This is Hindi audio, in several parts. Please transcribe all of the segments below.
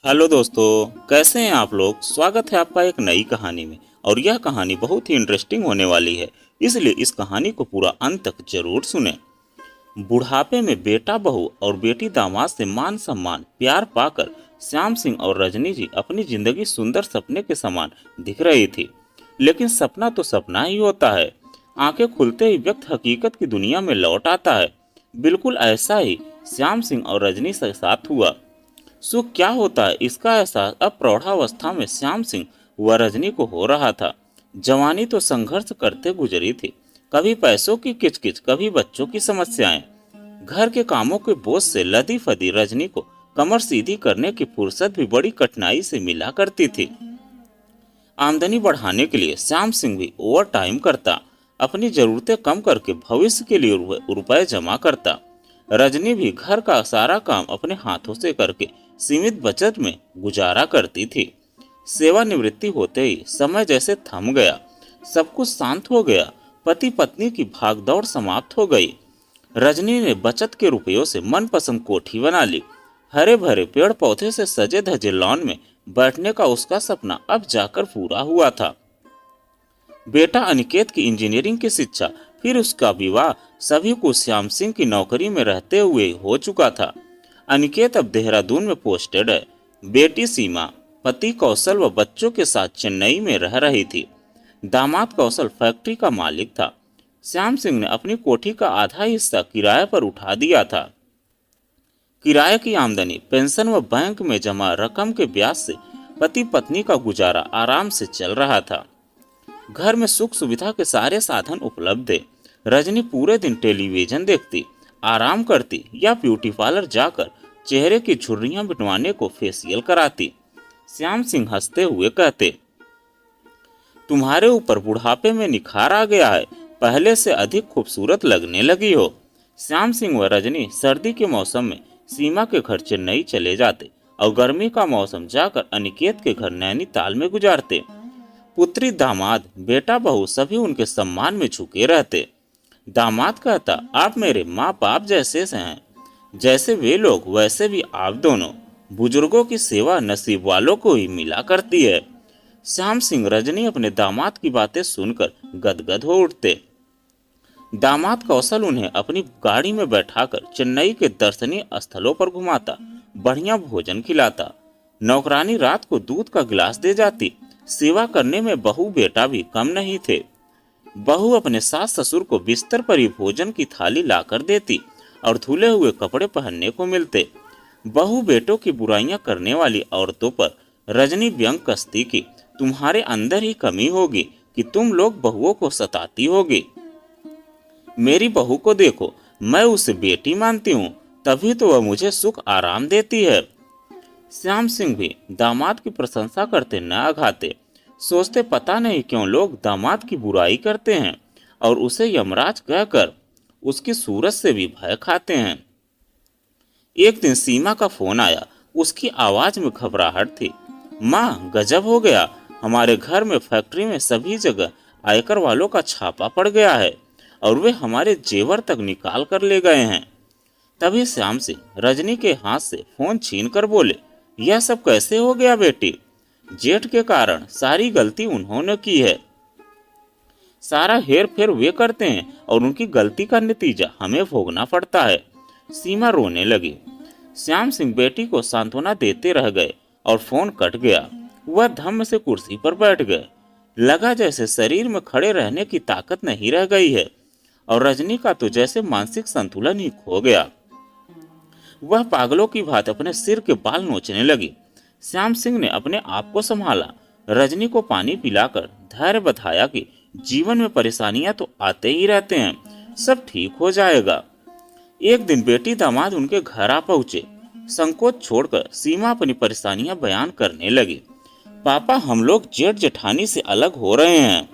हेलो दोस्तों, कैसे हैं आप लोग। स्वागत है आपका एक नई कहानी में। और यह कहानी बहुत ही इंटरेस्टिंग होने वाली है, इसलिए इस कहानी को पूरा अंत तक जरूर सुने। बुढ़ापे में बेटा बहू और बेटी दामाद से मान सम्मान प्यार पाकर श्याम सिंह और रजनी जी अपनी जिंदगी सुंदर सपने के समान दिख रही थी। लेकिन सपना तो सपना ही होता है, आंखें खुलते ही व्यक्ति हकीकत की दुनिया में लौट आता है। बिल्कुल ऐसा ही श्याम सिंह और रजनी के साथ हुआ। सुख क्या होता है इसका एहसास अब प्रौढ़ावस्था में श्याम सिंह व रजनी को हो रहा था। जवानी तो संघर्ष करते गुजरी थी, कभी पैसों की किचकिच, कभी बच्चों की समस्याएं। घर के कामों के बोझ से लदी फदी रजनी को कमर सीधी करने की फुर्सत भी बड़ी कठिनाई से मिला करती थी। आमदनी बढ़ाने के लिए श्याम सिंह भी ओवर टाइम करता, अपनी जरूरतें कम करके भविष्य के लिए रुपए जमा करता। रजनी भी घर का सारा काम अपने हाथों से करके सीमित बचत में गुजारा करती थी। सेवानिवृत्ति होते ही समय जैसे थम गया, सब कुछ शांत हो गया। पति पत्नी की भागदौड़ समाप्त हो गई। रजनी ने बचत के रुपयों से मनपसंद कोठी बना ली। हरे भरे पेड़ पौधे से सजे धजे लॉन में बैठने का उसका सपना अब जाकर पूरा हुआ था। बेटा अनिकेत की इंजीनियरिंग की शिक्षा, फिर उसका विवाह, सभी कुछ श्याम सिंह की नौकरी में रहते हुए हो चुका था। अनिकेत अब देहरादून में पोस्टेड है। बेटी सीमा पति कौशल व बच्चों के साथ चेन्नई में रह रही थी। दामाद कौशल फैक्ट्री का मालिक था। श्याम सिंह ने अपनी कोठी का आधा हिस्सा किराए पर उठा दिया था। किराए की आमदनी, पेंशन व बैंक में जमा रकम के ब्याज से पति पत्नी का गुजारा आराम से चल रहा था। घर में सुख सुविधा के सारे साधन उपलब्ध थे। रजनी पूरे दिन टेलीविजन देखती, आराम करती या ब्यूटी पार्लर जाकर चेहरे की झुर्रियां मिटवाने को फेशियल कराती। श्याम सिंह हंसते हुए कहते, तुम्हारे ऊपर बुढ़ापे में निखार आ गया है, पहले से अधिक खूबसूरत लगने लगी हो। श्याम सिंह व रजनी सर्दी के मौसम में सीमा के घर चेन्नई चले जाते और गर्मी का मौसम जाकर अनिकेत के घर नैनीताल में गुजारते। पुत्री दामाद बेटा बहू सभी उनके सम्मान में झुके रहते। दामाद कहता, आप मेरे माँ बाप जैसे से हैं, जैसे वे लोग वैसे भी आप दोनों। बुजुर्गों की सेवा नसीब वालों को ही मिला करती है। श्याम सिंह रजनी अपने दामाद की बातें सुनकर गदगद हो उठते। दामाद कौशल उन्हें अपनी गाड़ी में बैठाकर चेन्नई के दर्शनीय स्थलों पर घुमाता, बढ़िया भोजन खिलाता। नौकरानी रात को दूध का गिलास दे जाती। सेवा करने में बहू बेटा भी कम नहीं थे। बहू अपने सास ससुर को बिस्तर पर ही भोजन की थाली लाकर देती और धुले हुए कपड़े पहनने को मिलते। बहू बेटों की बुराइयां करने वाली औरतों पर रजनी व्यंग कसती कि तुम्हारे अंदर ही कमी होगी कि तुम लोग बहुओं को सताती होगी। मेरी बहू को देखो, मैं उसे बेटी मानती हूँ, तभी तो वह मुझे सुख आराम देती है। श्याम सिंह भी दामाद की प्रशंसा करते न अघाते, सोचते पता नहीं क्यों लोग दामाद की बुराई करते हैं और उसे यमराज कहकर उसकी सूरत से भी भय खाते हैं। एक दिन सीमा का फोन आया, उसकी आवाज में घबराहट थी। माँ, गजब हो गया, हमारे घर में, फैक्ट्री में, सभी जगह आयकर वालों का छापा पड़ गया है और वे हमारे जेवर तक निकाल कर ले गए हैं। तभी श्याम सिंह रजनी के हाथ से फोन छीन कर बोले, यह सब कैसे हो गया बेटी? जेठ के कारण सारी गलती उन्होंने की है। सारा हेर फेर वे करते हैं और उनकी गलती का नतीजा हमें भोगना पड़ता है। सीमा रोने लगी। श्याम सिंह बेटी को सांत्वना देते रह गए और फोन कट गया। वह धम्म से कुर्सी पर बैठ गए। लगा जैसे शरीर में खड़े रहने की ताकत नहीं रह गई है और रजनी का तो जैसे मानसिक संतुलन ही खो गया। वह पागलों की भांति अपने सिर के बाल नोचने लगी। श्याम सिंह ने अपने आप को संभाला, रजनी को पानी पिलाकर धैर्य बधाया कि जीवन में परेशानियां तो आते ही रहते हैं, सब ठीक हो जाएगा। एक दिन बेटी दामाद उनके घर आ पहुंचे। संकोच छोड़कर सीमा अपनी परेशानियां बयान करने लगी। पापा, हम लोग जेठ जेठानी से अलग हो रहे हैं,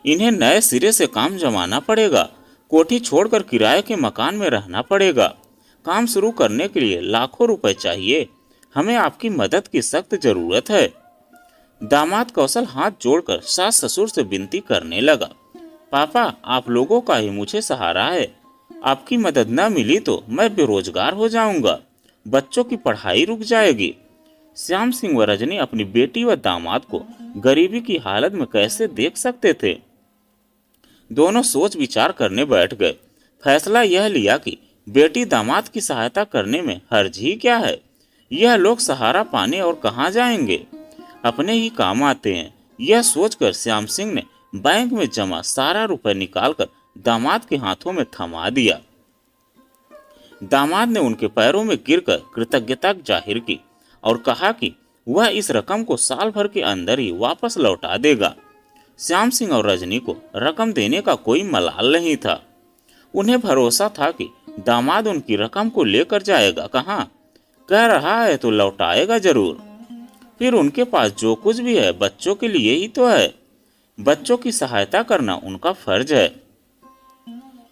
इन्हें नए सिरे से काम जमाना पड़ेगा, कोठी छोड़कर किराए के मकान में रहना पड़ेगा। काम शुरू करने के लिए लाखों रुपए चाहिए, हमें आपकी मदद की सख्त जरूरत है। दामाद कौशल हाथ जोड़कर सास ससुर से विनती करने लगा, पापा, आप लोगों का ही मुझे सहारा है, आपकी मदद न मिली तो मैं बेरोजगार हो जाऊंगा। बच्चों की पढ़ाई रुक जाएगी। श्याम सिंह व रजनी अपनी बेटी व दामाद को गरीबी की हालत में कैसे देख सकते थे। दोनों सोच विचार करने बैठ गए। फैसला यह लिया कि बेटी दामाद की सहायता करने में हर्ज ही क्या है। यह लोग सहारा पाने और कहाँ जाएंगे, अपने ही काम आते हैं। यह सोचकर श्याम सिंह ने बैंक में जमा सारा रुपए निकालकर दामाद के हाथों में थमा दिया। दामाद ने उनके पैरों में गिरकर कृतज्ञता जाहिर की और कहा कि वह इस रकम को साल भर के अंदर ही वापस लौटा देगा। श्याम सिंह और रजनी को रकम देने का कोई मलाल नहीं था। उन्हें भरोसा था कि दामाद उनकी रकम को लेकर जाएगा कहाँ, कह रहा है तो लौटाएगा जरूर। फिर उनके पास जो कुछ भी है बच्चों के लिए ही तो है। बच्चों की सहायता करना उनका फर्ज है।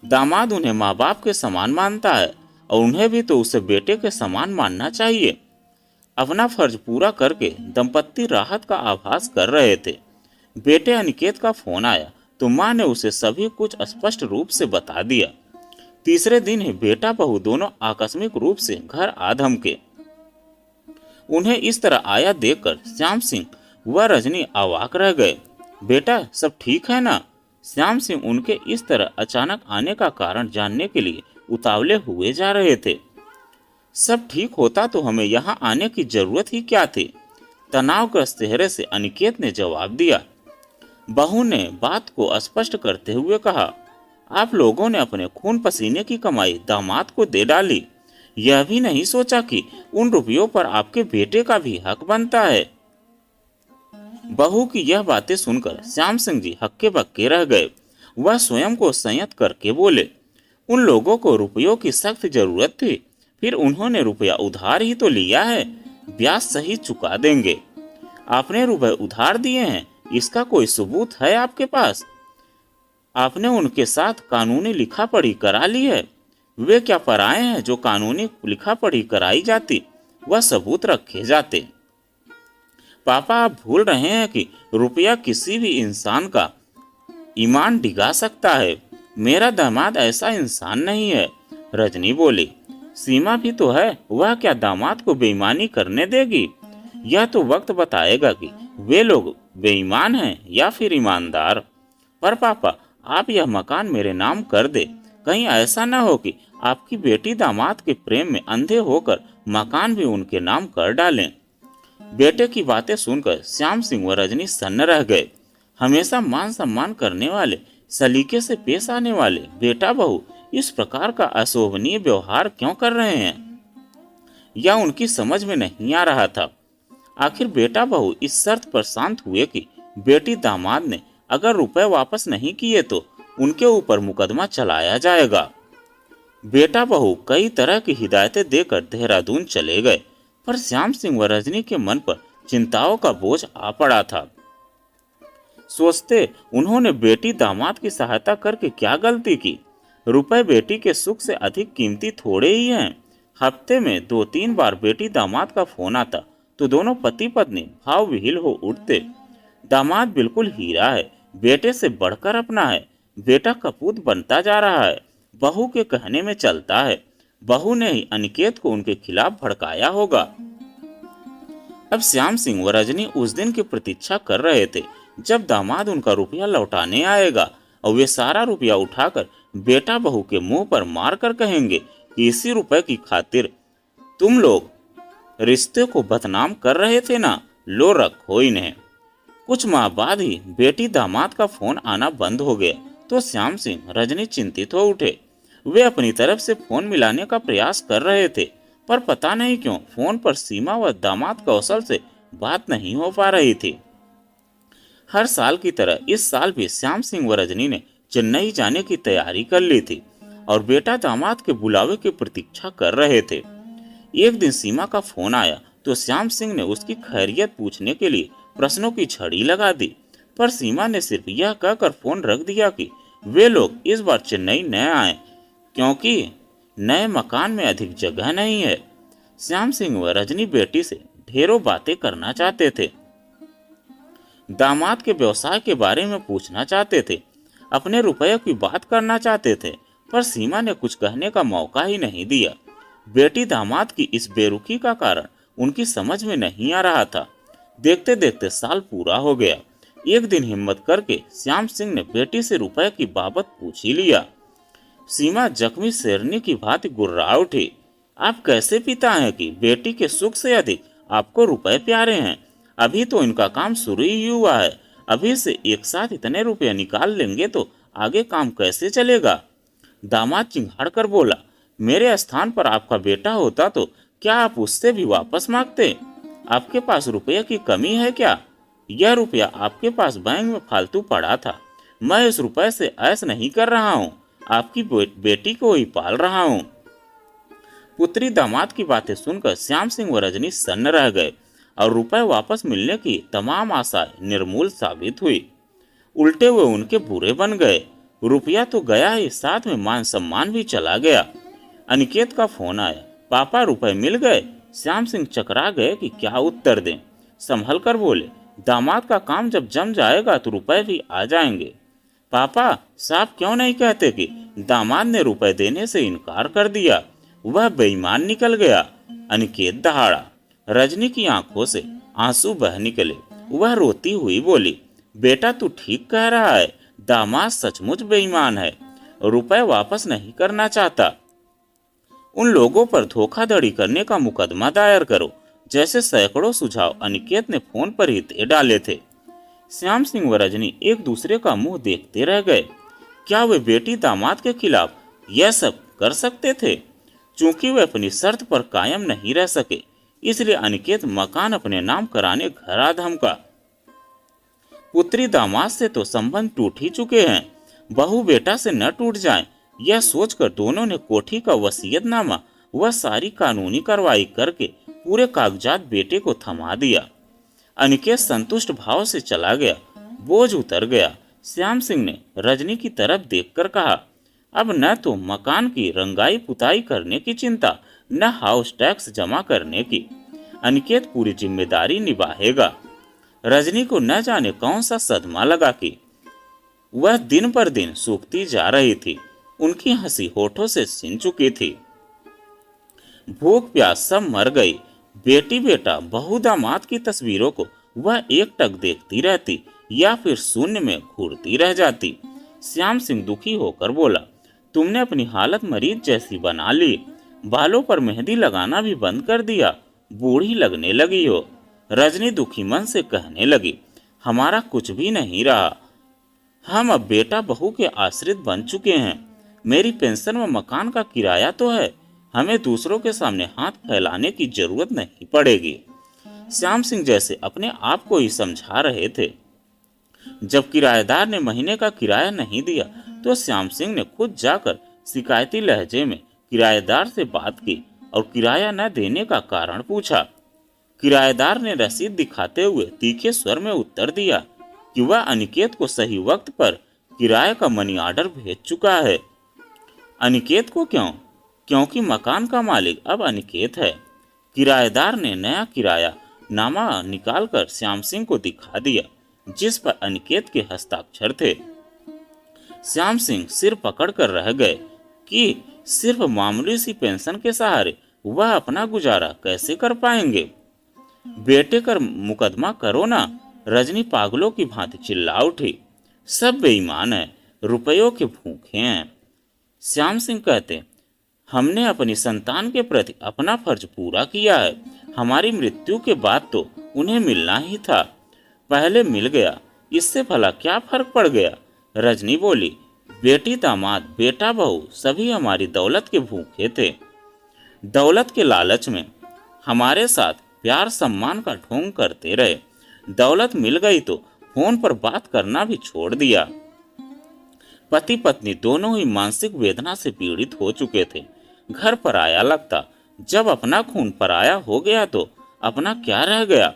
दामाद उन्हें माँ बाप के समान मानता है और उन्हें भी तो उसे बेटे के समान मानना चाहिए। अपना फर्ज पूरा करके दंपत्ति राहत का आभास कर रहे थे। बेटे अनिकेत का फोन आया तो माँ ने उसे सभी कुछ स्पष्ट रूप से बता दिया। तीसरे दिन ही बेटा बहू दोनों आकस्मिक रूप से घर आ धमके। उन्हें इस तरह आया देखकर श्याम सिंह व रजनी अवाक रह गए। बेटा सब ठीक है ना? श्याम सिंह उनके इस तरह अचानक आने का कारण जानने के लिए उतावले हुए जा रहे थे। सब ठीक होता तो हमें यहाँ आने की जरूरत ही क्या थी? तनावग्रस्त चेहरे से अनिकेत ने जवाब दिया। बहू ने बात को स्पष्ट करते हुए कहा, आप लोगों ने अपने खून पसीने की कमाई दामाद को दे डाली। यह भी नहीं सोचा कि उन रुपयों पर आपके बेटे का भी हक बनता है। बहू की यह बातें सुनकर श्याम सिंह जी हक्के बक्के रह गए। वह स्वयं को संयत करके बोले, उन लोगों को रुपयों की सख्त जरूरत थी, फिर उन्होंने रुपया उधार ही तो लिया है, ब्याज सही चुका देंगे। आपने रुपए उधार दिए हैं, इसका कोई सबूत है आपके पास? आपने उनके साथ कानूनी लिखा पढ़ी करा ली है। वे क्या पराए हैं जो कानूनी लिखा पढ़ी कराई जाती, वह सबूत रखे जाते। पापा आप भूल रहे हैं कि रुपया किसी भी इंसान का ईमान डिगा सकता है। मेरा दामाद ऐसा इंसान नहीं है। रजनी बोली, सीमा भी तो है, वह क्या दामाद को बेईमानी करने देगी? यह तो वक्त बताएगा कि वे लोग बेईमान हैं या फिर ईमानदार। पर पापा आप यह मकान मेरे नाम कर दे, कहीं ऐसा न हो कि आपकी बेटी दामाद के प्रेम में अंधे होकर मकान भी उनके नाम कर डालें। बेटे की बातें सुनकर श्याम सिंह व रजनी सन्न रह गए। हमेशा मान सम्मान करने वाले, सलीके से पेश आने वाले बेटा बहू इस प्रकार का अशोभनीय व्यवहार क्यों कर रहे हैं, या उनकी समझ में नहीं आ रहा था। आखिर बेटा बहू इस शर्त पर शांत हुए कि बेटी दामाद ने अगर रुपए वापस नहीं किए तो उनके ऊपर मुकदमा चलाया जाएगा। बेटा बहू कई तरह की हिदायतें देकर देहरादून चले गए, पर श्याम सिंह व रजनी के मन पर चिंताओं का बोझ आ पड़ा था। सोचते उन्होंने बेटी दामाद की सहायता करके क्या गलती की? रुपए बेटी के सुख से अधिक कीमती थोड़े ही हैं। हफ्ते में 2-3 बार बेटी दामाद का फोन आता तो दोनों पति पत्नी भाव विहीन हो उठते। दामाद बिल्कुल हीरा है, बेटे से बढ़कर अपना है। बेटा कपूत बनता जा रहा है, बहू के कहने में चलता है। बहू ने ही अनिकेत को उनके खिलाफ भड़काया होगा। अब श्याम सिंह व रजनी उस दिन की प्रतीक्षा कर रहे थे जब दामाद उनका रुपया लौटाने आएगा और वे सारा रुपया उठाकर बेटा बहू के मुंह पर मार कर कहेंगे कि इसी रुपए की खातिर तुम लोग रिश्ते को बदनाम कर रहे थे ना, लो रखो इन्हें। कुछ माह बाद ही बेटी दामाद का फोन आना बंद हो गया तो श्याम सिंह रजनी चिंतित हो उठे। वे अपनी तरफ से फोन मिलाने का प्रयास कर रहे थे, पर पता नहीं क्यों फोन पर सीमा व दामाद कौशल से बात नहीं हो पा रही थी। हर साल की तरह इस साल भी श्याम सिंह व रजनी ने चेन्नई जाने की तैयारी कर ली थी और बेटा दामाद के बुलावे की प्रतीक्षा कर रहे थे। एक दिन सीमा का फोन आया तो श्याम सिंह ने उसकी खैरियत पूछने के लिए प्रश्नों की झड़ी लगा दी, पर सीमा ने सिर्फ यह कहकर फोन रख दिया कि वे लोग इस बार चेन्नई न आए क्योंकि नए मकान में अधिक जगह नहीं है। श्याम सिंह व रजनी बेटी से ढेरों बातें करना चाहते थे। दामाद के व्यवसाय के बारे में पूछना चाहते थे, अपने रुपये की बात करना चाहते थे, पर सीमा ने कुछ कहने का मौका ही नहीं दिया। बेटी दामाद की इस बेरुखी का कारण उनकी समझ में नहीं आ रहा था। देखते देखते साल पूरा हो गया। एक दिन हिम्मत करके श्याम सिंह ने बेटी से रुपए की बाबत पूछ ही लिया। सीमा जख्मी शेरनी की भांति गुर्रा उठी। आप कैसे पिता हैं कि बेटी के सुख से अधिक आपको रुपए प्यारे हैं? अभी तो इनका काम शुरू ही हुआ है। अभी से एक साथ इतने रुपए निकाल लेंगे तो आगे काम कैसे चलेगा? दामाद चिंघाड़ कर बोला, मेरे स्थान पर आपका बेटा होता तो क्या आप उससे भी वापस मांगते? आपके पास रुपये की कमी है क्या? यह रुपया आपके पास बैंक में फालतू पड़ा था। मैं इस रुपए से ऐश नहीं कर रहा हूँ, आपकी बेटी को ही पाल रहा हूँ। पुत्री दामाद की बातें सुनकर श्याम सिंह व रजनी सन्न रह गए और रुपए वापस मिलने की तमाम आशाएं निर्मूल साबित हुई। उल्टे हुए उनके बुरे बन गए। रुपया तो गया ही, साथ में मान सम्मान भी चला गया। अनिकेत का फोन आया, पापा रुपए मिल गए। श्याम सिंह चकरा गए कि क्या उत्तर दें। संभल कर बोले, दामाद का काम जब जम जाएगा तो रुपए भी आ जाएंगे। पापा साहब क्यों नहीं कहते कि दामाद ने रुपए देने से इनकार कर दिया, वह बेईमान निकल गया। अनिकेत दहाड़ा। रजनी की आंखों से आंसू बह निकले। वह रोती हुई बोली, बेटा तू ठीक कह रहा है, दामाद सचमुच बेईमान है, रुपए वापस नहीं करना चाहता। उन लोगों पर धोखाधड़ी करने का मुकदमा दायर करो, जैसे सैकड़ों सुझाव अनिकेत ने फोन पर ही दे डाले थे। श्याम सिंह व रजनी एक दूसरे का मुंह देखते रह गए। क्या वे बेटी दामाद के खिलाफ यह सब कर सकते थे? चूंकि वे अपनी शर्त पर कायम नहीं रह सके, इसलिए अनिकेत मकान अपने नाम कराने घर आ धमका। पुत्री दामाद से तो संबंध टूट ही चुके हैं, बहू बेटा से न टूट जाए, यह सोचकर दोनों ने कोठी का वसीयतनामा व सारी कानूनी कार्रवाई करके पूरे कागजात बेटे को थमा दिया। अनिकेत संतुष्ट भाव से चला गया। बोझ उतर गया। श्याम सिंह ने रजनी की तरफ देखकर कहा, अब न तो मकान की रंगाई पुताई करने की चिंता, न हाउस टैक्स जमा करने की। अनिकेत पूरी जिम्मेदारी निभाएगा। रजनी को न जाने कौन सा सदमा लगा कि वह दिन पर दिन सूखती जा रही थी। उनकी हंसी होठों से छिन चुकी थी। भूख प्यास सब मर गई। बेटी बेटा बहू दामाद की तस्वीरों को वह एकटक देखती रहती या फिर शून्य में घूरती रह जाती। श्याम सिंह दुखी होकर बोला, तुमने अपनी हालत मरीज जैसी बना ली, बालों पर मेहंदी लगाना भी बंद कर दिया, बूढ़ी लगने लगी हो। रजनी दुखी मन से कहने लगी, हमारा कुछ भी नहीं रहा, हम अब बेटा बहू के आश्रित बन चुके हैं। मेरी पेंशन व मकान का किराया तो है, हमें दूसरों के सामने हाथ फैलाने की जरूरत नहीं पड़ेगी। श्याम सिंह जैसे अपने आप को ही समझा रहे थे। जब किराएदार ने महीने का किराया नहीं दिया तो श्याम सिंह ने खुद जाकर शिकायती लहजे में किराएदार से बात की और किराया न देने का कारण पूछा। किराएदार ने रसीद दिखाते हुए तीखे स्वर में उत्तर दिया कि वह अनिकेत को सही वक्त पर किराए का मनी ऑर्डर भेज चुका है। अनिकेत को क्यों? क्योंकि मकान का मालिक अब अनिकेत है। किराएदार ने नया किराया नामा निकालकर श्याम सिंह को दिखा दिया, जिस पर अनिकेत के हस्ताक्षर थे। श्याम सिंह सिर पकड़कर रह गए कि सिर्फ मामूली सी पेंशन के सहारे वह अपना गुजारा कैसे कर पाएंगे। बेटे कर मुकदमा करो ना, रजनी पागलों की भांति चिल्ला उठी। सब बेईमान है, रुपयों के भूखे हैं। श्याम सिंह कहते, हमने अपनी संतान के प्रति अपना फर्ज पूरा किया है। हमारी मृत्यु के बाद तो उन्हें मिलना ही था, पहले मिल गया, इससे भला क्या फर्क पड़ गया। रजनी बोली, बेटी दामाद बेटा बहू सभी हमारी दौलत के भूखे थे। दौलत के लालच में हमारे साथ प्यार सम्मान का ढोंग करते रहे। दौलत मिल गई तो फोन पर बात करना भी छोड़ दिया। पति पत्नी दोनों ही मानसिक वेदना से पीड़ित हो चुके थे। घर पराया लगता, जब अपना खून पराया हो गया तो अपना क्या रह गया।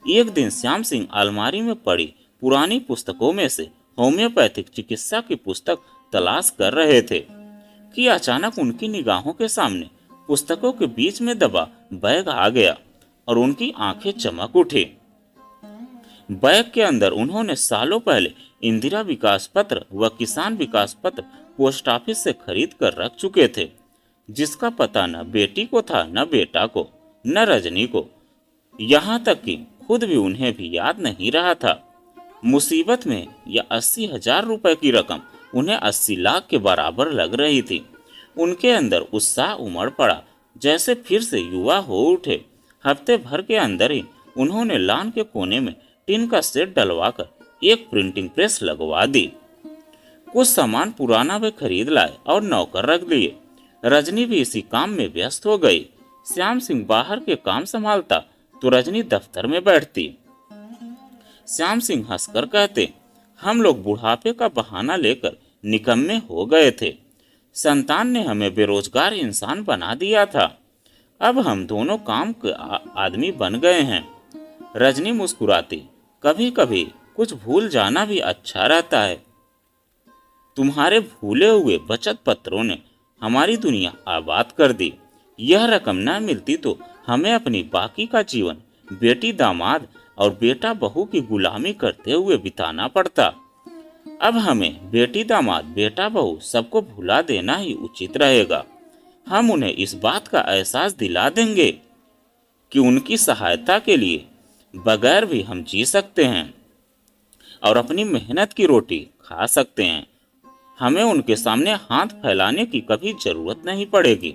एक दिन श्याम सिंह अलमारी में पड़ी पुरानी पुस्तकों में से होम्योपैथिक चिकित्सा की पुस्तक तलाश कर रहे थे कि अचानक उनकी निगाहों के सामने पुस्तकों के बीच में दबा बैग आ गया और उनकी आंखें चमक उठी। बैग के अंदर उन्होंने सालों पहले इंदिरा विकास पत्र व किसान विकास पत्र पोस्ट ऑफिस से खरीद कर रख चुके थे। जिसका पता न बेटी को था न बेटा को न रजनी को। यहाँ तक कि खुद भी उन्हें भी याद नहीं रहा था। मुसीबत में यह 80,000 रुपए की रकम उन्हें 80 लाख के बराबर लग रही थी। उनके अंदर उत्साह उमड़ पड़ा, जैसे फिर से युवा हो उठे। हफ्ते भर के अंदर ही उन्होंने लॉन के कोने में टिन का सेट डलवाकर एक प्रिंटिंग प्रेस लगवा दी। कुछ सामान पुराना वे खरीद लाए और नौकर रख दिए। रजनी भी इसी काम में व्यस्त हो गई। श्याम सिंह बाहर के काम संभालता तो रजनी दफ्तर में बैठती। श्याम सिंह हंसकर कहते, हम लोग बुढ़ापे का बहाना लेकर निकम्मे हो गए थे। संतान ने हमें बेरोजगार इंसान बना दिया था। अब हम दोनों काम के आदमी बन गए हैं। रजनी मुस्कुराती, कभी कभी कुछ भूल जाना भी अच्छा रहता है। तुम्हारे भूले हुए बचत पत्रों ने हमारी दुनिया आबाद कर दी। यह रकम न मिलती तो हमें अपनी बाकी का जीवन बेटी दामाद और बेटा बहू की गुलामी करते हुए बिताना पड़ता। अब हमें बेटी दामाद बेटा बहू सबको भुला देना ही उचित रहेगा। हम उन्हें इस बात का एहसास दिला देंगे कि उनकी सहायता के लिए बगैर भी हम जी सकते हैं और अपनी मेहनत की रोटी खा सकते हैं। हमें उनके सामने हाथ फैलाने की कभी जरूरत नहीं पड़ेगी।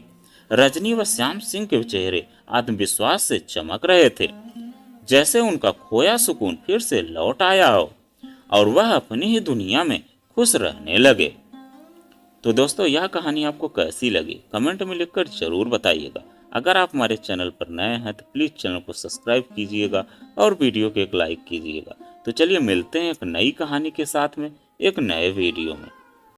रजनी व श्याम सिंह के चेहरे आत्मविश्वास से चमक रहे थे, जैसे उनका खोया सुकून फिर से लौट आया हो और वह अपनी ही दुनिया में खुश रहने लगे। तो दोस्तों, यह कहानी आपको कैसी लगी कमेंट में लिखकर जरूर बताइएगा। अगर आप हमारे चैनल पर नए हैं तो प्लीज़ चैनल को सब्सक्राइब कीजिएगा और वीडियो को एक लाइक कीजिएगा। तो चलिए मिलते हैं एक नई कहानी के साथ में एक नए वीडियो में।